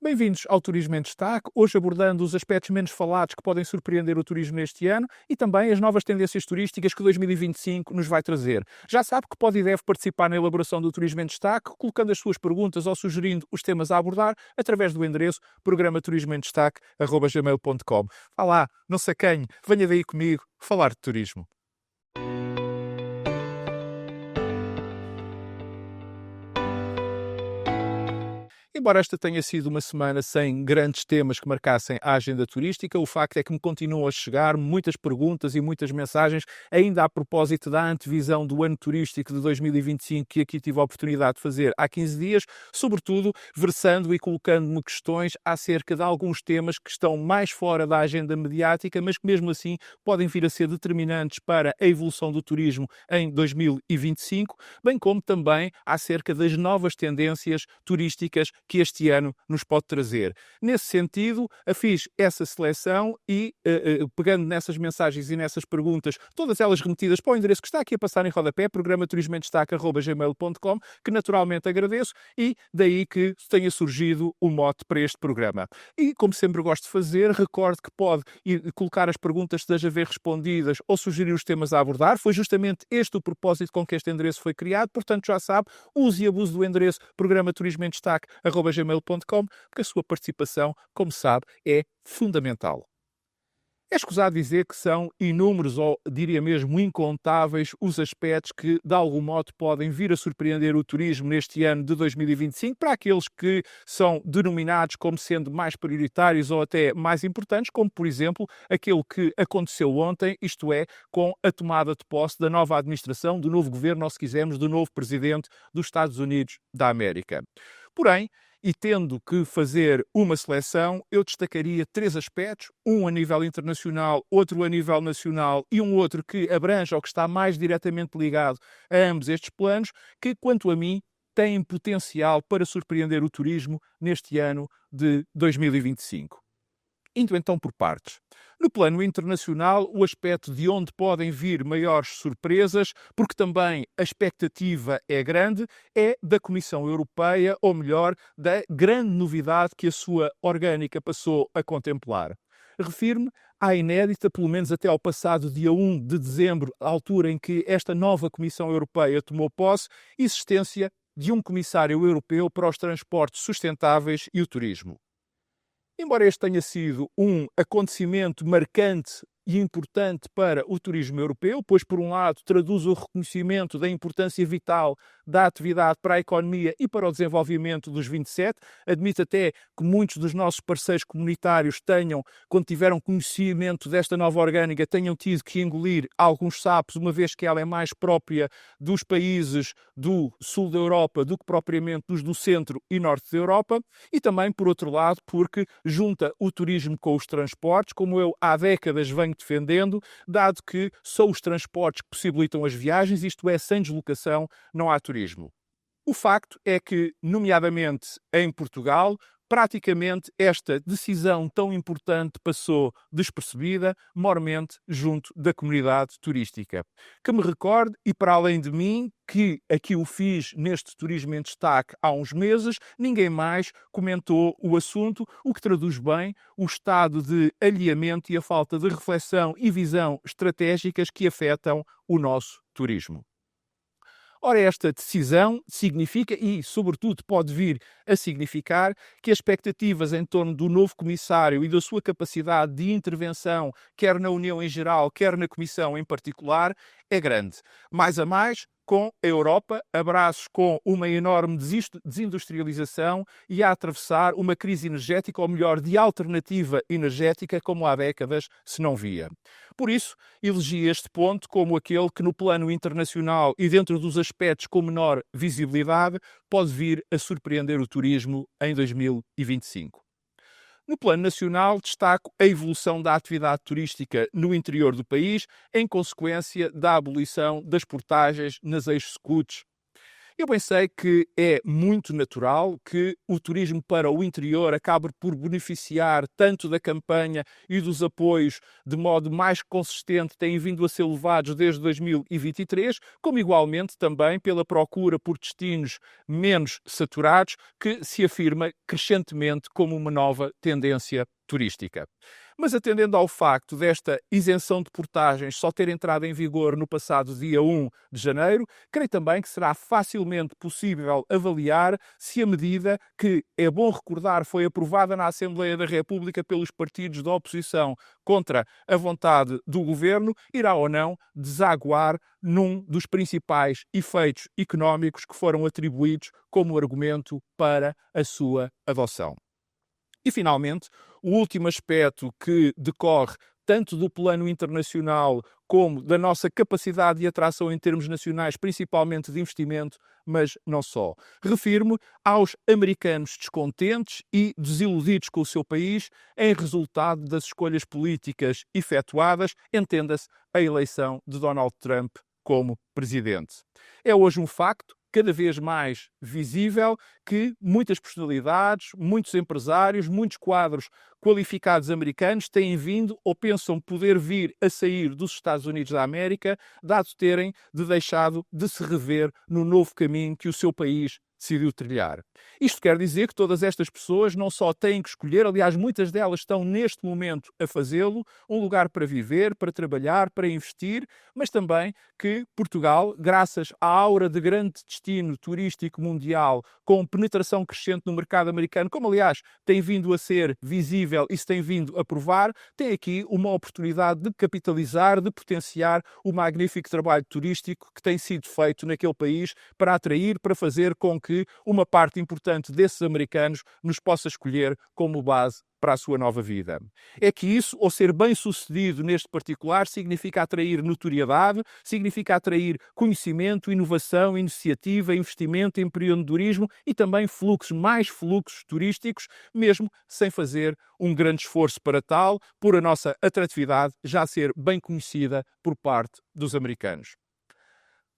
Bem-vindos ao Turismo em Destaque, hoje abordando os aspectos menos falados que podem surpreender o turismo neste ano e também as novas tendências turísticas que 2025 nos vai trazer. Já sabe que pode e deve participar na elaboração do Turismo em Destaque, colocando as suas perguntas ou sugerindo os temas a abordar através do endereço programa turismoemdestaque@gmail.com. Vá lá, não se acanhe, venha daí comigo falar de turismo. Embora esta tenha sido uma semana sem grandes temas que marcassem a agenda turística, o facto é que me continuam a chegar muitas perguntas e muitas mensagens, ainda a propósito da antevisão do ano turístico de 2025, que aqui tive a oportunidade de fazer há 15 dias, sobretudo versando e colocando-me questões acerca de alguns temas que estão mais fora da agenda mediática, mas que mesmo assim podem vir a ser determinantes para a evolução do turismo em 2025, bem como também acerca das novas tendências turísticas que este ano nos pode trazer. Nesse sentido, fiz essa seleção e, pegando nessas mensagens e nessas perguntas, todas elas remetidas para o endereço que está aqui a passar em rodapé, programa turismoemdestaque@gmail.com, que naturalmente agradeço, e daí que tenha surgido o mote para este programa. E, como sempre gosto de fazer, recordo que pode colocar as perguntas que deseja ver respondidas ou sugerir os temas a abordar. Foi justamente este o propósito com que este endereço foi criado, portanto já sabe, use e abuse do endereço programa turismoemdestaque@gmail.com, porque a sua participação, como sabe, é fundamental. É escusado dizer que são inúmeros, ou diria mesmo incontáveis, os aspectos que, de algum modo, podem vir a surpreender o turismo neste ano de 2025, para aqueles que são denominados como sendo mais prioritários ou até mais importantes, como, por exemplo, aquele que aconteceu ontem, isto é, com a tomada de posse da nova administração, do novo governo, ou se quisermos, do novo presidente dos Estados Unidos da América. Porém, e tendo que fazer uma seleção, eu destacaria três aspectos, um a nível internacional, outro a nível nacional e um outro que abrange ou que está mais diretamente ligado a ambos estes planos, que, quanto a mim, têm potencial para surpreender o turismo neste ano de 2025. Indo então por partes. No plano internacional, o aspecto de onde podem vir maiores surpresas, porque também a expectativa é grande, é da Comissão Europeia, ou melhor, da grande novidade que a sua orgânica passou a contemplar. Refiro-me à inédita, pelo menos até ao passado dia 1 de dezembro, a altura em que esta nova Comissão Europeia tomou posse, existência de um comissário europeu para os transportes sustentáveis e o turismo. Embora este tenha sido um acontecimento marcante e importante para o turismo europeu, pois, por um lado, traduz o reconhecimento da importância vital da atividade para a economia e para o desenvolvimento dos 27. Admito até que muitos dos nossos parceiros comunitários tenham, quando tiveram conhecimento desta nova orgânica, tenham tido que engolir alguns sapos, uma vez que ela é mais própria dos países do sul da Europa do que propriamente dos do centro e norte da Europa. E também, por outro lado, porque junta o turismo com os transportes, como eu há décadas venho defendendo, dado que são os transportes que possibilitam as viagens, isto é, sem deslocação não há turismo. O facto é que, nomeadamente em Portugal, praticamente esta decisão tão importante passou despercebida, mormente junto da comunidade turística. Que me recorde, e para além de mim, que aqui o fiz neste Turismo em Destaque há uns meses, ninguém mais comentou o assunto, o que traduz bem o estado de alheamento e a falta de reflexão e visão estratégicas que afetam o nosso turismo. Ora, esta decisão significa, e sobretudo pode vir a significar, que as expectativas em torno do novo comissário e da sua capacidade de intervenção, quer na União em geral, quer na Comissão em particular, é grande. Mais a mais, com a Europa, a braços com uma enorme desindustrialização e a atravessar uma crise energética, ou melhor, de alternativa energética, como há décadas se não via. Por isso, elegi este ponto como aquele que, no plano internacional e dentro dos aspectos com menor visibilidade, pode vir a surpreender o turismo em 2025. No plano nacional, destaco a evolução da atividade turística no interior do país, em consequência da abolição das portagens nas ex-scuts. Eu bem sei que é muito natural que o turismo para o interior acabe por beneficiar tanto da campanha e dos apoios de modo mais consistente têm vindo a ser levados desde 2023, como igualmente também pela procura por destinos menos saturados, que se afirma crescentemente como uma nova tendência turística. Mas atendendo ao facto desta isenção de portagens só ter entrado em vigor no passado dia 1 de janeiro, creio também que será facilmente possível avaliar se a medida, que é bom recordar foi aprovada na Assembleia da República pelos partidos da oposição contra a vontade do governo, irá ou não desaguar num dos principais efeitos económicos que foram atribuídos como argumento para a sua adoção. E, finalmente, o último aspecto que decorre tanto do plano internacional como da nossa capacidade de atração em termos nacionais, principalmente de investimento, mas não só. Refiro-me aos americanos descontentes e desiludidos com o seu país em resultado das escolhas políticas efetuadas, entenda-se a eleição de Donald Trump como presidente. É hoje um facto cada vez mais visível que muitas personalidades, muitos empresários, muitos quadros qualificados americanos têm vindo ou pensam poder vir a sair dos Estados Unidos da América, dado terem deixado de se rever no novo caminho que o seu país decidiu trilhar. Isto quer dizer que todas estas pessoas não só têm que escolher, aliás, muitas delas estão neste momento a fazê-lo, um lugar para viver, para trabalhar, para investir, mas também que Portugal, graças à aura de grande destino turístico mundial, com penetração crescente no mercado americano, como aliás tem vindo a ser visível e se tem vindo a provar, tem aqui uma oportunidade de capitalizar, de potenciar o magnífico trabalho turístico que tem sido feito naquele país para atrair, para fazer com que uma parte importante desses americanos nos possa escolher como base para a sua nova vida. É que isso, ou ser bem-sucedido neste particular, significa atrair notoriedade, significa atrair conhecimento, inovação, iniciativa, investimento, empreendedorismo e também mais fluxos turísticos, mesmo sem fazer um grande esforço para tal, por a nossa atratividade já ser bem conhecida por parte dos americanos.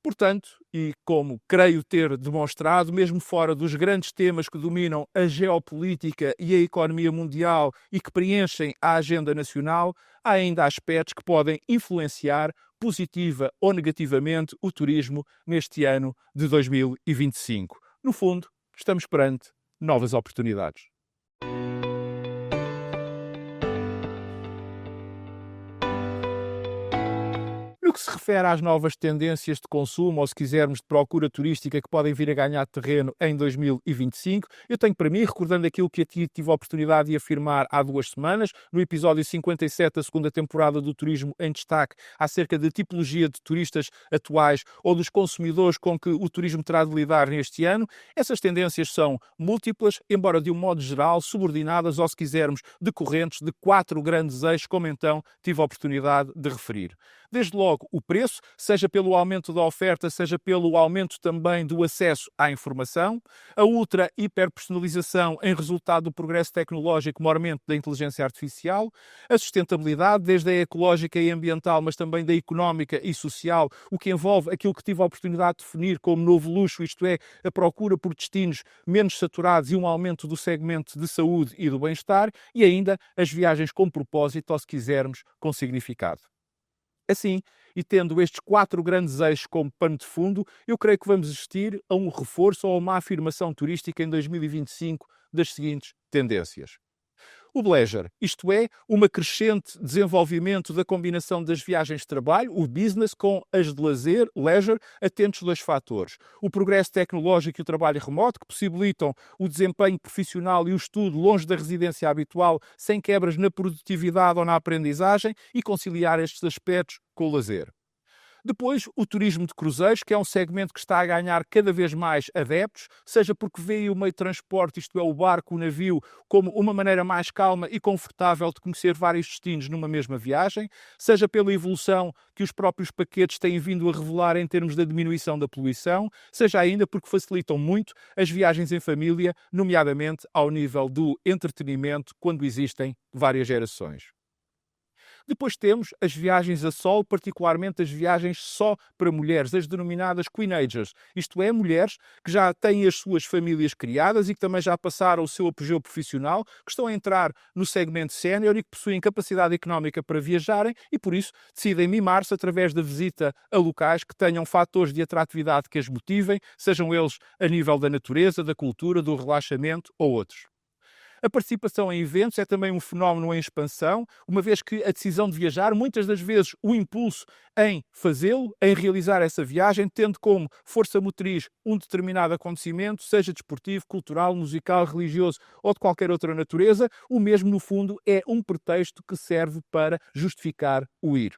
Portanto, e como creio ter demonstrado, mesmo fora dos grandes temas que dominam a geopolítica e a economia mundial e que preenchem a agenda nacional, há ainda aspectos que podem influenciar positiva ou negativamente o turismo neste ano de 2025. No fundo, estamos perante novas oportunidades. No que se refere às novas tendências de consumo, ou se quisermos de procura turística que podem vir a ganhar terreno em 2025, eu tenho para mim, recordando aquilo que aqui tive a oportunidade de afirmar há 2 semanas, no episódio 57 da segunda temporada do Turismo em Destaque, acerca da tipologia de turistas atuais ou dos consumidores com que o turismo terá de lidar neste ano, essas tendências são múltiplas, embora de um modo geral subordinadas, ou se quisermos, decorrentes de 4 grandes eixos, como então tive a oportunidade de referir. Desde logo, o preço, seja pelo aumento da oferta, seja pelo aumento também do acesso à informação, a ultra hiperpersonalização em resultado do progresso tecnológico, maiormente da inteligência artificial, a sustentabilidade, desde a ecológica e ambiental, mas também da económica e social, o que envolve aquilo que tive a oportunidade de definir como novo luxo, isto é, a procura por destinos menos saturados e um aumento do segmento de saúde e do bem-estar, e ainda as viagens com propósito, ou se quisermos, com significado. Assim, e tendo estes 4 grandes eixos como pano de fundo, eu creio que vamos assistir a um reforço ou a uma afirmação turística em 2025 das seguintes tendências. O leisure, isto é, uma crescente desenvolvimento da combinação das viagens de trabalho, o business, com as de lazer, leisure, atentos a 2 fatores. O progresso tecnológico e o trabalho remoto, que possibilitam o desempenho profissional e o estudo longe da residência habitual, sem quebras na produtividade ou na aprendizagem, e conciliar estes aspectos com o lazer. Depois, o turismo de cruzeiros, que é um segmento que está a ganhar cada vez mais adeptos, seja porque vê o meio de transporte, isto é, o barco, o navio, como uma maneira mais calma e confortável de conhecer vários destinos numa mesma viagem, seja pela evolução que os próprios paquetes têm vindo a revelar em termos da diminuição da poluição, seja ainda porque facilitam muito as viagens em família, nomeadamente ao nível do entretenimento, quando existem várias gerações. Depois temos as viagens a solo, particularmente as viagens só para mulheres, as denominadas queenagers, isto é, mulheres que já têm as suas famílias criadas e que também já passaram o seu apogeu profissional, que estão a entrar no segmento sénior e que possuem capacidade económica para viajarem e, por isso, decidem mimar-se através da visita a locais que tenham fatores de atratividade que as motivem, sejam eles a nível da natureza, da cultura, do relaxamento ou outros. A participação em eventos é também um fenómeno em expansão, uma vez que a decisão de viajar, muitas das vezes o impulso em fazê-lo, em realizar essa viagem, tendo como força motriz um determinado acontecimento, seja desportivo, cultural, musical, religioso ou de qualquer outra natureza, o mesmo, no fundo, é um pretexto que serve para justificar o ir.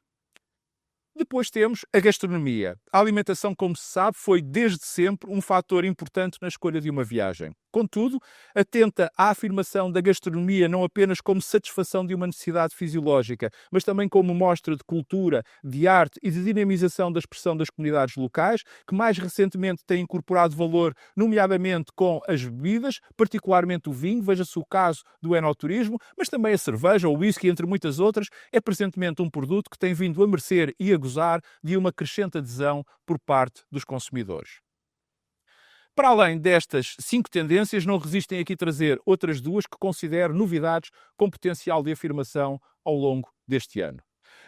Depois temos a gastronomia. A alimentação, como se sabe, foi desde sempre um fator importante na escolha de uma viagem. Contudo, atenta à afirmação da gastronomia não apenas como satisfação de uma necessidade fisiológica, mas também como mostra de cultura, de arte e de dinamização da expressão das comunidades locais, que mais recentemente tem incorporado valor, nomeadamente com as bebidas, particularmente o vinho, veja-se o caso do enoturismo, mas também a cerveja ou o whisky, entre muitas outras, é presentemente um produto que tem vindo a merecer e a gozar de uma crescente adesão por parte dos consumidores. Para além destas 5 tendências, não resistem aqui trazer outras 2 que considero novidades com potencial de afirmação ao longo deste ano.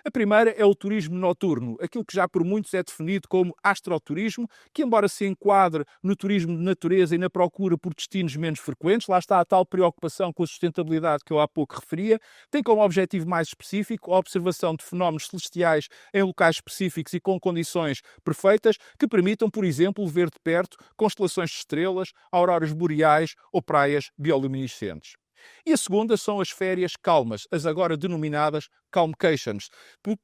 A primeira é o turismo noturno, aquilo que já por muitos é definido como astroturismo, que embora se enquadre no turismo de natureza e na procura por destinos menos frequentes, lá está a tal preocupação com a sustentabilidade que eu há pouco referia, tem como objetivo mais específico a observação de fenómenos celestiais em locais específicos e com condições perfeitas que permitam, por exemplo, ver de perto constelações de estrelas, auroras boreais ou praias bioluminescentes. E a segunda são as férias calmas, as agora denominadas calmcations,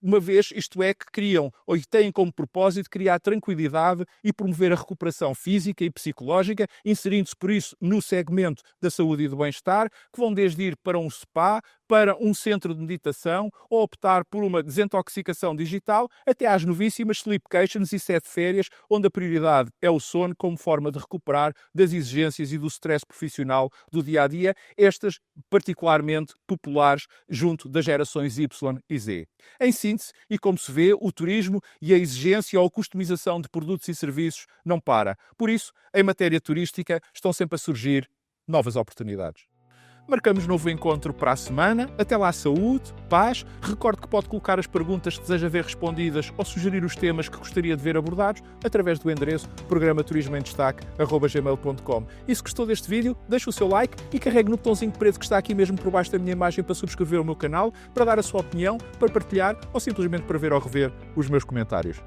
uma vez isto é que criam ou têm como propósito criar tranquilidade e promover a recuperação física e psicológica, inserindo-se por isso no segmento da saúde e do bem-estar, que vão desde ir para um spa, para um centro de meditação ou optar por uma desintoxicação digital, até às novíssimas sleepcations e 7 férias, onde a prioridade é o sono como forma de recuperar das exigências e do stress profissional do dia-a-dia, estas particularmente populares junto das gerações Y e Z. Em síntese, e como se vê, o turismo e a exigência ou a customização de produtos e serviços não para. Por isso, em matéria turística, estão sempre a surgir novas oportunidades. Marcamos novo encontro para a semana. Até lá, saúde, paz. Recorde que pode colocar as perguntas que deseja ver respondidas ou sugerir os temas que gostaria de ver abordados através do endereço programaturismoemdestaque@gmail.com. E se gostou deste vídeo, deixe o seu like e carregue no botãozinho preto que está aqui mesmo por baixo da minha imagem para subscrever o meu canal, para dar a sua opinião, para partilhar ou simplesmente para ver ou rever os meus comentários.